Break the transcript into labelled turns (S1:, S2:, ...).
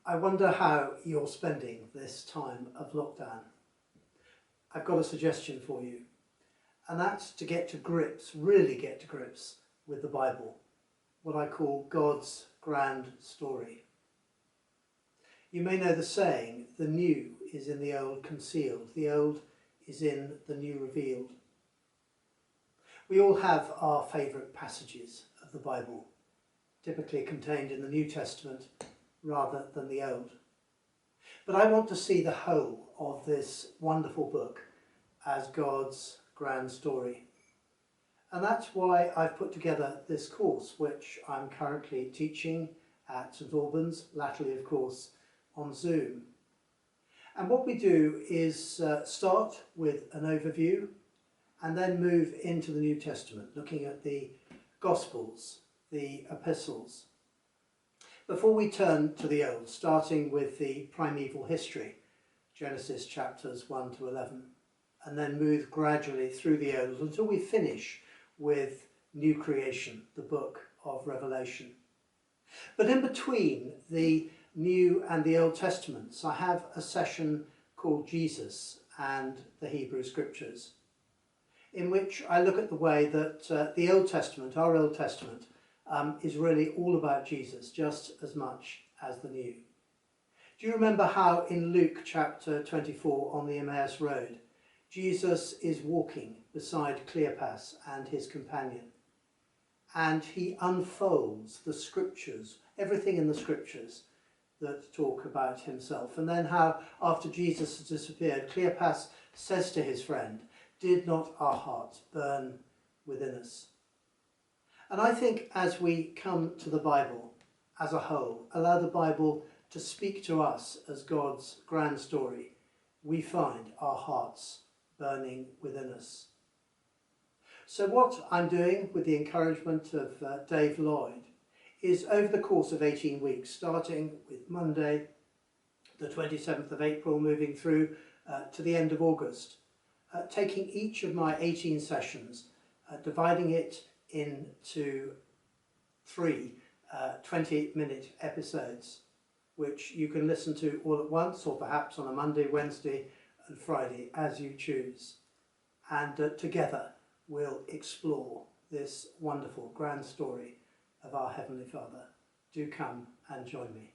S1: I wonder how you're spending this time of lockdown. I've got a suggestion for you, and that's to get to grips, really get to grips with the Bible, what I call God's grand story. You may know the saying, the new is in the old concealed, the old is in the new revealed. We all have our favourite passages of the Bible, typically contained in the New Testament rather than the Old. But I want to see the whole of this wonderful book as God's grand story. And that's why I've put together this course, which I'm currently teaching at St Albans, latterly of course on Zoom. And what we do is start with an overview and then move into the New Testament, looking at the Gospels, the epistles, before we turn to the Old, starting with the primeval history, Genesis chapters 1 to 11, and then move gradually through the Old until we finish with New Creation, the book of Revelation. But in between the New and the Old Testaments, I have a session called Jesus and the Hebrew Scriptures, in which I look at the way that the Old Testament, our Old Testament, is really all about Jesus, just as much as the New. Do you remember how in Luke chapter 24 on the Emmaus Road, Jesus is walking beside Cleopas and his companion, and he unfolds the scriptures, everything in the scriptures that talk about himself, and then how after Jesus has disappeared, Cleopas says to his friend, "Did not our hearts burn within us?" And I think as we come to the Bible as a whole, allow the Bible to speak to us as God's grand story, we find our hearts burning within us. So what I'm doing with the encouragement of Dave Lloyd is over the course of 18 weeks, starting with Monday, the 27th of April, moving through to the end of August, taking each of my 18 sessions, dividing it into three 20-minute episodes, which you can listen to all at once or perhaps on a Monday, Wednesday and Friday as you choose. And together we'll explore this wonderful grand story of our Heavenly Father. Do come and join me.